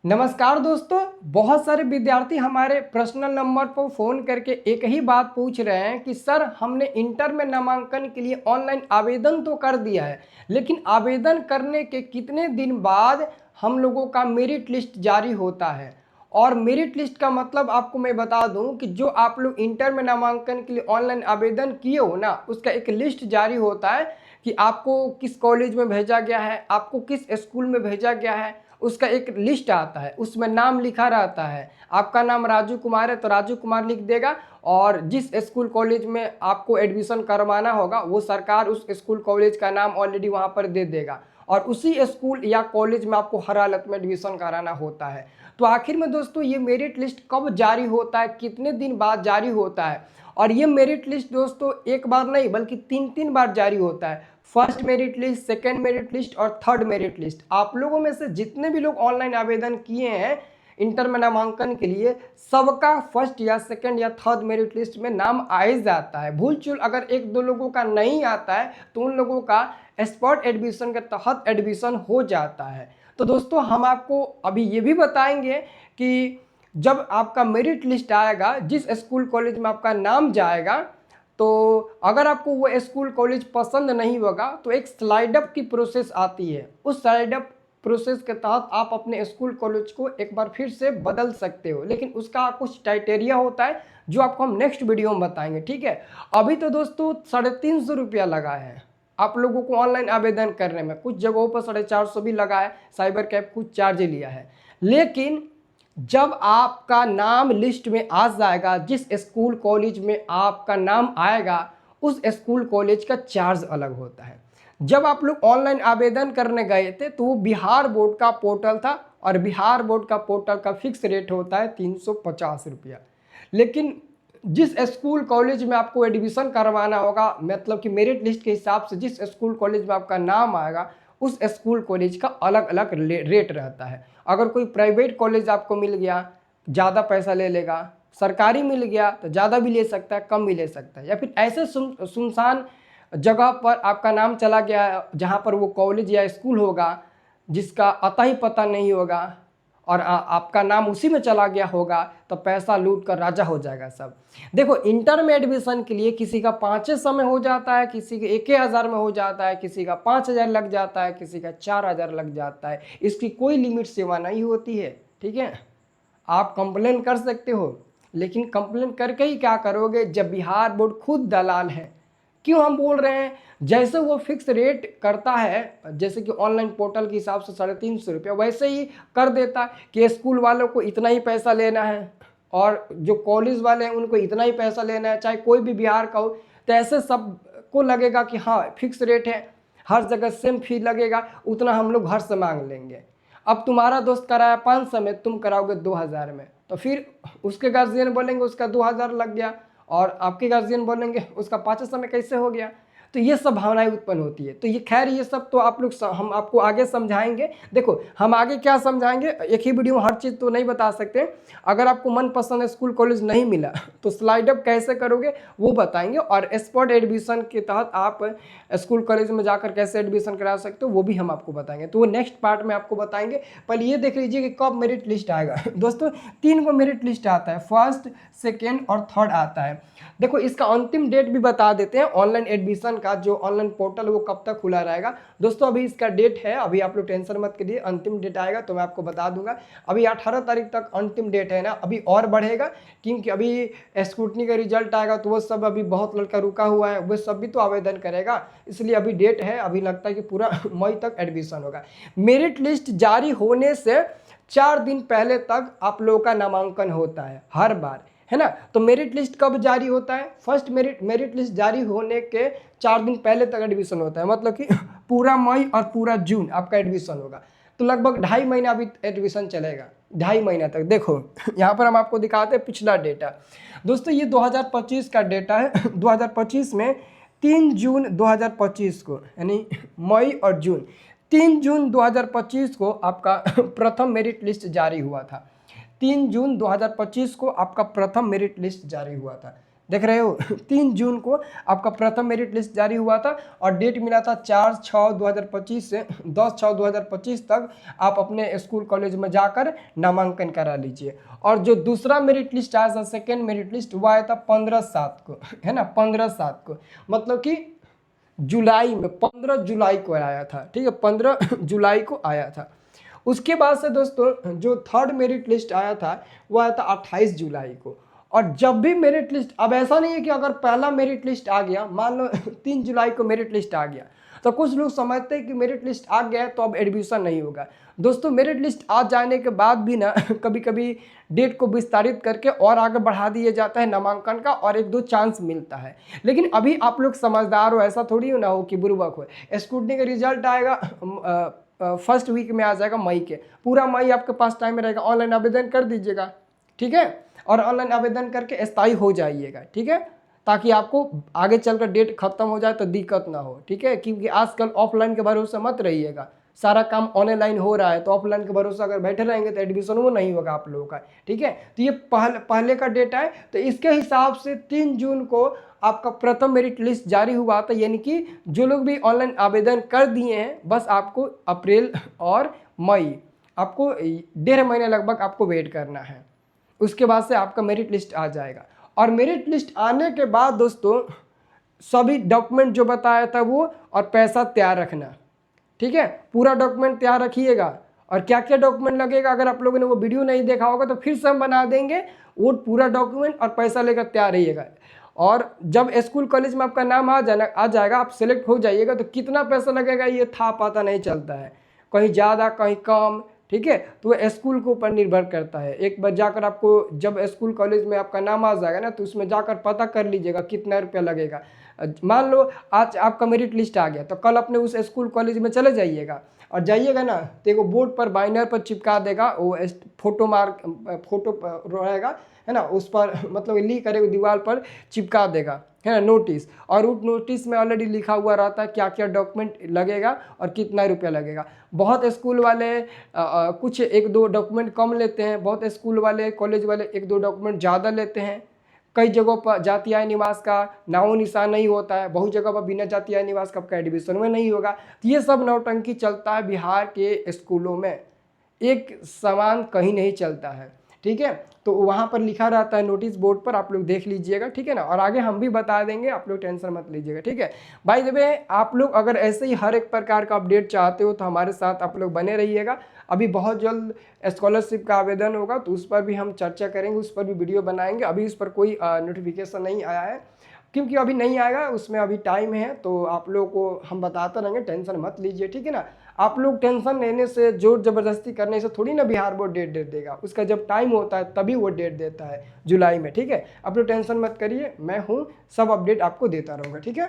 नमस्कार दोस्तों। बहुत सारे विद्यार्थी हमारे पर्सनल नंबर पर फ़ोन करके एक ही बात पूछ रहे हैं कि सर हमने इंटर में नामांकन के लिए ऑनलाइन आवेदन तो कर दिया है, लेकिन आवेदन करने के कितने दिन बाद हम लोगों का मेरिट लिस्ट जारी होता है। और मेरिट लिस्ट का मतलब आपको मैं बता दूं कि जो आप लोग इंटर में नामांकन के लिए ऑनलाइन आवेदन किए हो ना, उसका एक लिस्ट जारी होता है कि आपको किस कॉलेज में भेजा गया है, आपको किस स्कूल में भेजा गया है। उसका एक लिस्ट आता है, उसमें नाम लिखा रहता है। आपका नाम राजू कुमार है तो राजू कुमार लिख देगा, और जिस स्कूल कॉलेज में आपको एडमिशन करवाना होगा वो सरकार उस स्कूल कॉलेज का नाम ऑलरेडी वहाँ पर दे देगा, और उसी स्कूल या कॉलेज में आपको हर हालत में एडमिशन कराना होता है। तो आखिर में दोस्तों ये मेरिट लिस्ट कब जारी होता है, कितने दिन बाद जारी होता है। और ये मेरिट लिस्ट दोस्तों एक बार नहीं बल्कि तीन तीन बार जारी होता है। First merit list, second merit list और थर्ड मेरिट लिस्ट। आप लोगों में से जितने भी लोग ऑनलाइन आवेदन किए हैं इंटर में नामांकन के लिए, सबका फर्स्ट या सेकेंड या थर्ड मेरिट लिस्ट में नाम आ ही जाता है। भूल चूल अगर एक दो लोगों का नहीं आता है तो उन लोगों का स्पॉट एडमिशन के तहत एडमिशन हो जाता है। तो दोस्तों हम आपको अभी ये भी बताएंगे कि जब आपका मेरिट लिस्ट आएगा, जिस स्कूल कॉलेज में आपका नाम जाएगा, तो अगर आपको वो स्कूल कॉलेज पसंद नहीं होगा तो एक स्लाइड अप की प्रोसेस आती है। उस स्लाइड अप प्रोसेस के तहत आप अपने स्कूल कॉलेज को एक बार फिर से बदल सकते हो, लेकिन उसका कुछ क्राइटेरिया होता है जो आपको हम नेक्स्ट वीडियो में बताएंगे, ठीक है। अभी तो दोस्तों 350 रुपया लगा है आप लोगों को ऑनलाइन आवेदन करने में। कुछ जगहों पर 450 भी लगा है, साइबर कैफ कुछ चार्ज लिया है। लेकिन जब आपका नाम लिस्ट में आ जाएगा, जिस स्कूल कॉलेज में आपका नाम आएगा उस स्कूल कॉलेज का चार्ज अलग होता है। जब आप लोग ऑनलाइन आवेदन करने गए थे तो वो बिहार बोर्ड का पोर्टल था, और बिहार बोर्ड का पोर्टल का फिक्स रेट होता है 350 रुपया। लेकिन जिस स्कूल कॉलेज में आपको एडमिशन करवाना होगा, मतलब कि मेरिट लिस्ट के हिसाब से जिस स्कूल कॉलेज में आपका नाम आएगा उस स्कूल कॉलेज का अलग अलग रेट रहता है। अगर कोई प्राइवेट कॉलेज आपको मिल गया ज़्यादा पैसा ले लेगा, सरकारी मिल गया तो ज़्यादा भी ले सकता है, कम भी ले सकता है। या फिर ऐसे सुनसान जगह पर आपका नाम चला गया जहाँ पर वो कॉलेज या स्कूल होगा जिसका अता ही पता नहीं होगा, और आपका नाम उसी में चला गया होगा, तो पैसा लूट कर राजा हो जाएगा सब। देखो इंटर में एडमिशन के लिए किसी का 500 में हो जाता है, किसी के 1000 में हो जाता है, किसी का 5000 लग जाता है, किसी का 4000 लग जाता है। इसकी कोई लिमिट सीमा नहीं होती है, ठीक है। आप कंप्लेन कर सकते हो, लेकिन कंप्लेन करके ही क्या करोगे जब बिहार बोर्ड खुद दलाल है। क्यों हम बोल रहे हैं, जैसे वो फिक्स रेट करता है, जैसे कि ऑनलाइन पोर्टल के हिसाब से 350 रुपया, वैसे ही कर देता है कि स्कूल वालों को इतना ही पैसा लेना है और जो कॉलेज वाले हैं उनको इतना ही पैसा लेना है, चाहे कोई भी बिहार का हो। तो ऐसे सबको लगेगा कि हाँ फिक्स रेट है, हर जगह सेम फी लगेगा, उतना हम लोग घर से मांग लेंगे। अब तुम्हारा दोस्त कराया 500 में, तुम कराओगे 2000 में, तो फिर उसके गार्जियन बोलेंगे उसका 2000 लग गया, और आपके गार्जियन बोलेंगे उसका 500 में कैसे हो गया। तो ये सब भावनाएं उत्पन्न होती है। तो ये खैर ये सब तो आप लोग हम आपको आगे समझाएंगे। देखो हम आगे क्या समझाएंगे, एक ही वीडियो में हर चीज़ तो नहीं बता सकते। अगर आपको मनपसंद स्कूल कॉलेज नहीं मिला तो स्लाइड अप कैसे करोगे वो बताएंगे, और स्पॉट एडमिशन के तहत आप स्कूल कॉलेज में जाकर कैसे एडमिशन करा सकते हो वो भी हम आपको बताएंगे। तो वो नेक्स्ट पार्ट में आपको बताएंगे। पहले ये देख लीजिए कि कब मेरिट लिस्ट आएगा। दोस्तों 3 को मेरिट लिस्ट आता है, फर्स्ट सेकेंड और थर्ड आता है। देखो इसका अंतिम डेट भी बता देते हैं, ऑनलाइन एडमिशन का जो ऑनलाइन पोर्टल वो कब तक खुला रहेगा। दोस्तों अभी इसका डेट है, अभी आप लोग टेंशन मत करिए, अंतिम डेट आएगा तो मैं आपको बता दूंगा। अभी 18 तारीख तक अंतिम डेट है ना, अभी और बढ़ेगा क्योंकि अभी स्क्रूटनी का रिजल्ट आएगा तो वो सब अभी बहुत लड़का रुका हुआ है, वो सब भी तो आवेदन करेगा, इसलिए अभी डेट है। अभी लगता है कि पूरा मई तक एडमिशन होगा। मेरिट लिस्ट जारी होने से 4 दिन पहले तक आप लोगों का नामांकन होता है हर बार, है ना। तो मेरिट लिस्ट कब जारी होता है, फर्स्ट मेरिट लिस्ट जारी होने के 4 दिन पहले तक एडमिशन होता है, मतलब कि पूरा मई और पूरा जून आपका एडमिशन होगा। तो लगभग 2.5 महीना अभी एडमिशन चलेगा, 2.5 महीना तक। देखो यहाँ पर हम आपको दिखाते हैं पिछला डेटा। दोस्तों ये 2025 का डेटा है। 2025 में 3 जून 2025 को, यानी मई और जून, 3 जून 2025 को आपका प्रथम मेरिट लिस्ट जारी हुआ था। 3 जून 2025 को आपका प्रथम मेरिट लिस्ट जारी हुआ था। देख रहे हो 3 जून को आपका प्रथम मेरिट लिस्ट जारी हुआ था और डेट मिला था 4/6/2025 से 10/6/2025 तक आप अपने स्कूल कॉलेज में जाकर नामांकन करा लीजिए। और जो दूसरा मेरिट लिस्ट आया था, सेकेंड मेरिट लिस्ट, वो आया था 15/7 को, है ना, 15/7 को, मतलब कि जुलाई में 15 जुलाई को आया था, ठीक है, 15 जुलाई को आया था। उसके बाद से दोस्तों जो थर्ड मेरिट लिस्ट आया था वो आया था 28 जुलाई को। और जब भी मेरिट लिस्ट, अब ऐसा नहीं है कि अगर पहला मेरिट लिस्ट आ गया, मान लो 3 जुलाई को मेरिट लिस्ट आ गया, तो कुछ लोग समझते हैं कि मेरिट लिस्ट आ गया है तो अब एडमिशन नहीं होगा। दोस्तों मेरिट लिस्ट आ जाने के बाद भी ना कभी कभी डेट को विस्तारित करके और आगे बढ़ा दिया जाता है नामांकन का, और 1-2 चांस मिलता है। लेकिन अभी आप लोग समझदार हो, ऐसा थोड़ी हो ना हो कि बुर्बक हो। स्कूटनी का रिजल्ट आएगा फर्स्ट वीक में आ जाएगा, मई के, पूरा मई आपके पास टाइम रहेगा, ऑनलाइन आवेदन कर दीजिएगा, ठीक है, और ऑनलाइन आवेदन करके स्थायी हो जाइएगा, ठीक है, ताकि आपको आगे चलकर डेट खत्म हो जाए तो दिक्कत ना हो, ठीक है, क्योंकि आजकल ऑफलाइन के भरोसे मत रहिएगा, सारा काम ऑनलाइन हो रहा है, तो ऑफलाइन के भरोसे अगर बैठे रहेंगे तो एडमिशन वो नहीं होगा आप लोगों का, ठीक है। तो ये पहले का डेट है, तो इसके हिसाब से 3 जून को आपका प्रथम मेरिट लिस्ट जारी हुआ था, यानी कि जो लोग भी ऑनलाइन आवेदन कर दिए हैं, बस आपको अप्रैल और मई, आपको 1.5 महीने लगभग आपको वेट करना है, उसके बाद से आपका मेरिट लिस्ट आ जाएगा। और मेरिट लिस्ट आने के बाद दोस्तों सभी डॉक्यूमेंट जो बताया था वो, और पैसा तैयार रखना, ठीक है, पूरा डॉक्यूमेंट तैयार रखिएगा। और क्या क्या डॉक्यूमेंट लगेगा, अगर आप लोगों ने वो वीडियो नहीं देखा होगा तो फिर से हम बना देंगे, वो पूरा डॉक्यूमेंट और पैसा लेकर तैयार रहिएगा। और जब स्कूल कॉलेज में आपका नाम आ जाएगा, आप सेलेक्ट हो जाइएगा, तो कितना पैसा लगेगा ये था पता नहीं चलता है, कहीं ज़्यादा कहीं कम, ठीक है, तो वो स्कूल के ऊपर निर्भर करता है। एक बार जाकर आपको जब स्कूल कॉलेज में आपका नाम आ जाएगा ना, तो उसमें जाकर पता कर लीजिएगा कितना रुपया लगेगा। मान लो आज आपका मेरिट लिस्ट आ गया, तो कल अपने उस स्कूल कॉलेज में चले जाइएगा, और जाइएगा ना तो एगो बोर्ड पर बाइनर पर चिपका देगा, वो फोटो रहेगा, है ना, उस पर मतलब लिख कर दीवार पर चिपका देगा, है ना, नोटिस, और उस नोटिस में ऑलरेडी लिखा हुआ रहता है क्या क्या डॉक्यूमेंट लगेगा और कितना रुपया लगेगा। बहुत स्कूल वाले कुछ 1-2 डॉक्यूमेंट कम लेते हैं, बहुत स्कूल वाले कॉलेज वाले 1-2 डॉक्यूमेंट ज़्यादा लेते हैं। कई जगहों पर जाति आय निवास का नामो निशान नहीं होता है, बहुत जगह पर बिना जाति आय निवास का आपका एडमिशन में नहीं होगा। तो ये सब नौटंकी चलता है बिहार के स्कूलों में, एक समान कहीं नहीं चलता है, ठीक है। तो वहाँ पर लिखा रहता है नोटिस बोर्ड पर, आप लोग देख लीजिएगा, ठीक है ना, और आगे हम भी बता देंगे, आप लोग टेंशन मत लीजिएगा, ठीक है। बाय द वे आप लोग अगर ऐसे ही हर एक प्रकार का अपडेट चाहते हो तो हमारे साथ आप लोग बने रहिएगा। अभी बहुत जल्द स्कॉलरशिप का आवेदन होगा, तो उस पर भी हम चर्चा करेंगे, उस पर भी वीडियो बनाएंगे। अभी उस पर कोई नोटिफिकेशन नहीं आया है, क्योंकि अभी नहीं आएगा, उसमें अभी टाइम है, तो आप लोगों को हम बताते रहेंगे, टेंशन मत लीजिए, ठीक है ना। आप लोग टेंशन लेने से, जोर जबरदस्ती करने से थोड़ी ना बिहार बोर्ड डेट देगा, उसका जब टाइम होता है तभी वो डेट देता है जुलाई में, ठीक है। आप लोग टेंशन मत करिए, मैं हूँ, सब अपडेट आपको देता रहूँगा, ठीक है।